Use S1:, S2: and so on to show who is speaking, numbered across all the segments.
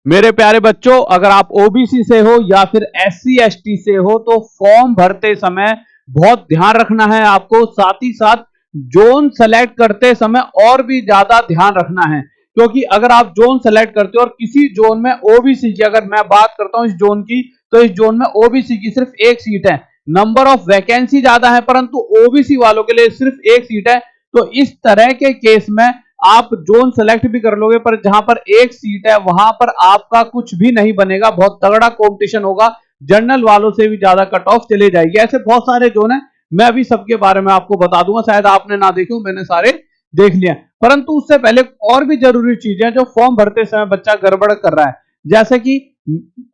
S1: मेरे प्यारे बच्चों, अगर आप ओबीसी से हो या फिर एससी एसटी से हो तो फॉर्म भरते समय बहुत ध्यान रखना है आपको। साथ ही साथ जोन सेलेक्ट करते समय और भी ज्यादा ध्यान रखना है, क्योंकि अगर आप जोन सेलेक्ट करते हो और किसी जोन में ओबीसी की, अगर मैं बात करता हूं इस जोन की, तो इस जोन में ओबीसी की सिर्फ एक सीट है, नंबर ऑफ वैकेंसी ज्यादा है परंतु ओबीसी वालों के लिए सिर्फ एक सीट है। तो इस तरह के केस में आप जोन सेलेक्ट भी कर लोगे पर जहां पर एक सीट है वहां पर आपका कुछ भी नहीं बनेगा, बहुत तगड़ा कंपटीशन होगा, जनरल वालों से भी ज्यादा कट ऑफ चले जाएगी। ऐसे बहुत सारे जोन है, मैं अभी सबके बारे में आपको बता दूंगा, शायद आपने ना देखे हो, मैंने सारे देख लिया। परंतु उससे पहले और भी जरूरी चीजें जो फॉर्म भरते समय बच्चा गड़बड़ कर रहा है, जैसे कि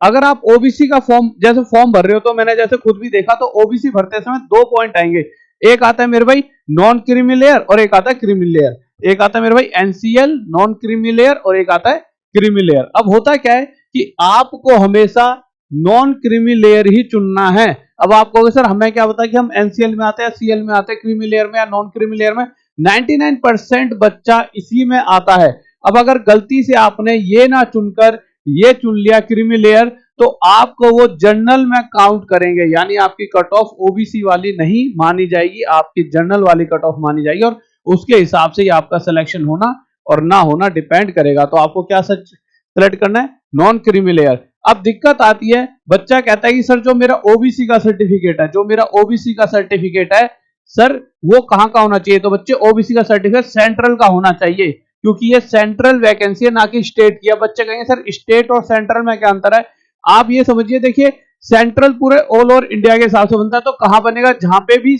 S1: अगर आप ओबीसी का फॉर्म जैसे फॉर्म भर रहे हो, तो मैंने जैसे खुद भी देखा, तो ओबीसी भरते समय दो पॉइंट आएंगे, एक आता है मेरे भाई नॉन क्रीमी लेयर और एक आता है क्रीमी लेयर, एक आता है मेरे भाई एनसीएल नॉन क्रीमी लेयर और एक आता है क्रीमी लेयर। अब होता क्या है कि आपको हमेशा नॉन क्रीमी लेयर ही चुनना है। अब आप कहोगे सर हमें क्या पता कि हम एनसीएल में आते हैं, सीएल में आते हैं, क्रीमी लेयर में या नॉन क्रीमी लेयर में। 99% बच्चा इसी में आता है। अब अगर गलती से आपने ये ना चुनकर ये चुन लिया क्रीमी लेयर, तो आपको वो जनरल में काउंट करेंगे, यानी आपकी कट ऑफ ओबीसी वाली नहीं मानी जाएगी, आपकी जनरल वाली कट ऑफ मानी जाएगी और उसके हिसाब से ही आपका सिलेक्शन होना और ना होना डिपेंड करेगा। तो आपको क्या सेलेक्ट करना है? Non creamy layer. अब दिक्कत आती है, बच्चा कहता है कि सर जो मेरा ओबीसी का सर्टिफिकेट है, जो मेरा ओबीसी का सर्टिफिकेट है सर वो कहां का होना चाहिए? तो बच्चे ओबीसी का सर्टिफिकेट सेंट्रल का होना चाहिए, क्योंकि ये सेंट्रल वैकेंसी है ना कि स्टेट की। बच्चे कहेंगे सर स्टेट और सेंट्रल में क्या अंतर है? आप ये समझिए, देखिए सेंट्रल पूरे ऑल ओवर इंडिया के हिसाब से बनता है, तो कहां बनेगा? जहां पे भी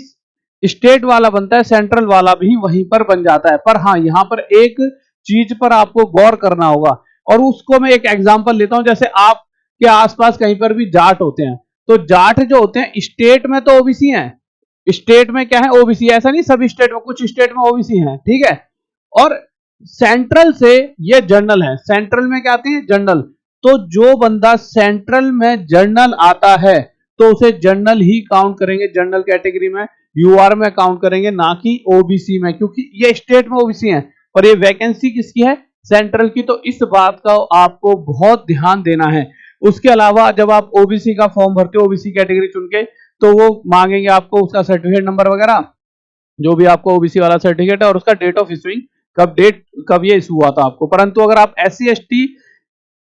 S1: स्टेट वाला बनता है सेंट्रल वाला भी वहीं पर बन जाता है। पर हाँ, यहां पर एक चीज पर आपको गौर करना होगा, और उसको मैं एक एग्जांपल लेता हूं। जैसे आपके आसपास कहीं पर भी जाट होते हैं, तो जाट जो होते हैं स्टेट में तो ओबीसी हैं, स्टेट में क्या है? ओबीसी। ऐसा नहीं सभी स्टेट में, कुछ स्टेट में ओबीसी हैं, ठीक है। और सेंट्रल से ये जनरल है, सेंट्रल में क्या आती है? जनरल। तो जो बंदा सेंट्रल में जनरल आता है तो उसे जनरल ही काउंट करेंगे, जनरल कैटेगरी में यूआर में काउंट करेंगे, ना कि ओबीसी में, क्योंकि ये स्टेट में ओबीसी है और ये वैकेंसी किसकी है? सेंट्रल की। तो इस बात का आपको बहुत ध्यान देना है। उसके अलावा जब आप ओबीसी का फॉर्म भरते हो, ओबीसी कैटेगरी चुन के, तो वो मांगेंगे आपको उसका सर्टिफिकेट नंबर वगैरह, जो भी आपको ओबीसी वाला सर्टिफिकेट है, और उसका डेट ऑफ इशूइंग, कब ये इशू हुआ था आपको। परंतु अगर आप एससी एसटी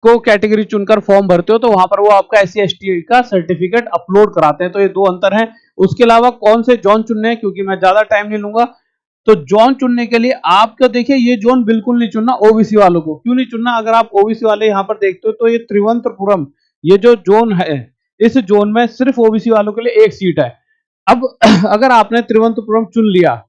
S1: को कैटेगरी चुनकर फॉर्म भरते हो तो वहां पर वो आपका एससी एसटी का सर्टिफिकेट अपलोड कराते हैं। तो ये दो अंतर हैं। उसके अलावा कौन से जोन चुनने हैं, क्योंकि मैं ज्यादा टाइम नहीं लूंगा, तो जोन चुनने के लिए आपको देखिए, ये जोन बिल्कुल नहीं चुनना ओबीसी वालों को। क्यों नहीं चुनना? अगर आप ओबीसी वाले यहां पर देखते हो तो ये त्रिवंतपुरम, ये जो जोन है, इस जोन में सिर्फ ओबीसी वालों के लिए एक सीट है। अब अगर आपने त्रिवंतपुरम चुन लिया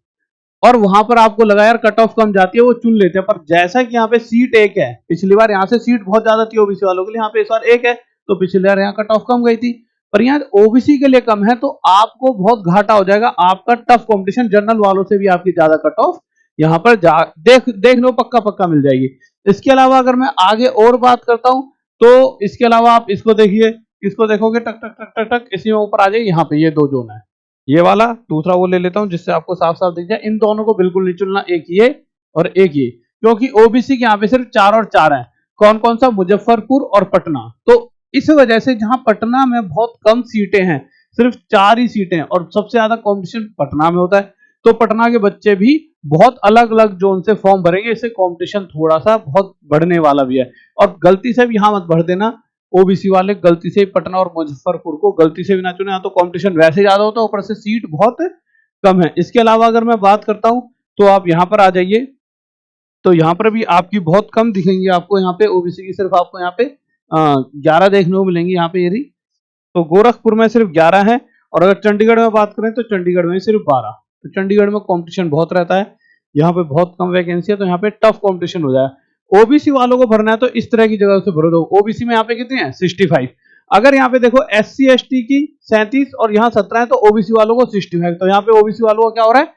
S1: और वहां पर आपको लगा यार कट ऑफ कम जाती है, वो चुन लेते हैं, पर जैसा कि यहाँ पे सीट एक है, पिछली बार यहाँ से सीट बहुत ज्यादा थी ओबीसी वालों के लिए, यहाँ पे इस बार एक है, तो पिछली बार यहाँ कट ऑफ कम गई थी, पर यहाँ ओबीसी के लिए कम है, तो आपको बहुत घाटा हो जाएगा। आपका टफ कंपटीशन, जनरल वालों से भी आपकी ज्यादा कट ऑफ यहाँ पर देख लो, पक्का पक्का मिल जाएगी। इसके अलावा अगर मैं आगे और बात करता हूँ, तो इसके अलावा आप इसको देखिए, इसको देखोगे टक टक टक टक टक, इसी में ऊपर आ जाइए, यहाँ पे ये दो जोन है, ये वाला, दूसरा वो ले लेता हूं जिससे आपको साफ साफ दिख जाए। इन दोनों को बिल्कुल नहीं चुनना, एक ये और एक ये, क्योंकि ओबीसी के यहाँ पे सिर्फ 4 और 4 हैं। कौन कौन सा? मुजफ्फरपुर और पटना। तो इस वजह से जहां पटना में बहुत कम सीटें हैं, सिर्फ 4 ही सीटें हैं, और सबसे ज्यादा कॉम्पिटिशन पटना में होता है, तो पटना के बच्चे भी बहुत अलग अलग जोन से फॉर्म भरेंगे, इससे कॉम्पिटिशन थोड़ा सा बहुत बढ़ने वाला भी है। और गलती से भी यहां मत भर देना, ओबीसी वाले गलती से पटना और मुजफ्फरपुर को गलती से भी ना चुने, यहाँ तो कंपटीशन वैसे ज्यादा होता है, ऊपर से सीट बहुत कम है। इसके अलावा अगर मैं बात करता हूं, तो आप यहाँ पर आ जाइए, तो यहाँ पर भी आपकी बहुत कम दिखेंगी आपको, यहाँ पे ओबीसी की सिर्फ आपको यहाँ पे 11 देखने को मिलेंगी, यहाँ पे ये, तो गोरखपुर में सिर्फ 11 है। और अगर चंडीगढ़ में बात करें तो चंडीगढ़ में सिर्फ 12। तो चंडीगढ़ में कंपटीशन बहुत रहता है, यहाँ पे बहुत कम वैकेंसी है, तो यहाँ पे टफ कंपटीशन हो जाए। ओबीसी वालों को भरना है तो इस तरह की जगह से भरो दो। ओबीसी में यहाँ पे कितने हैं? 65। अगर यहाँ पे देखो एससी एसटी की 37 और यहाँ 17 है, तो ओबीसी वालों को 65, तो यहाँ पे ओबीसी वालों को क्या हो रहा है?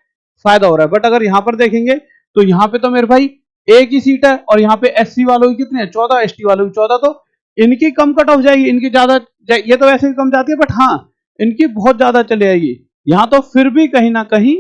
S1: फायदा हो रहा है। बट अगर यहाँ पर देखेंगे तो यहाँ पे तो मेरे भाई एक ही सीट है, और यहाँ पे एससी वालों की कितने हैं? 14, एसटी वालों की 14, तो इनकी कम कट ऑफ जाएगी, इनकी ज्यादा, ये तो वैसे भी कम जाती है, बट हाँ इनकी बहुत ज्यादा चली जाएगी। यहाँ तो फिर भी कहीं ना कहीं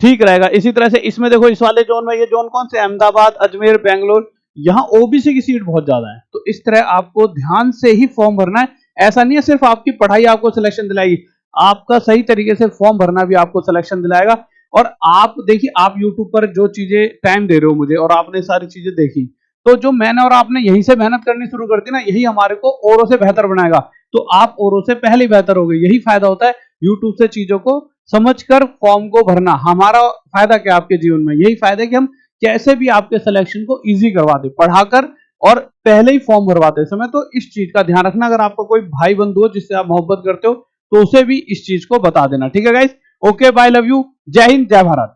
S1: ठीक रहेगा। इसी तरह से इसमें देखो, इस वाले जोन में, ये जोन कौन से? अहमदाबाद, अजमेर, बेंगलोर, यहाँ ओबीसी की सीट बहुत ज्यादा है, तो तो इस तरह आपको ध्यान से ही फॉर्म भरना है। ऐसा नहीं है सिर्फ आपकी पढ़ाई आपको सिलेक्शन दिलाएगी, आपका सही तरीके से फॉर्म भरना भी आपको सिलेक्शन दिलाएगा। और आप देखिए, आप यूट्यूब पर जो चीजें टाइम दे रहे हो मुझे और आपने सारी चीजें देखी, तो जो मैंने और आपने यहीं से मेहनत करनी शुरू कर दी ना, यही हमारे को औरों से बेहतर बनाएगा। तो आप औरों से पहले ही बेहतर हो गए। यही फायदा होता है यूट्यूब से चीजों को समझकर फॉर्म को भरना। हमारा फायदा क्या आपके जीवन में? यही फायदा है कि हम कैसे भी आपके सिलेक्शन को इजी करवा दे पढ़ाकर और पहले ही फॉर्म भरवाते समय। तो इस चीज का ध्यान रखना। अगर आपका कोई भाई बंधु हो जिससे आप मोहब्बत करते हो तो उसे भी इस चीज को बता देना। ठीक है guys? Okay, bye, love you, जय हिंद, जय भारत।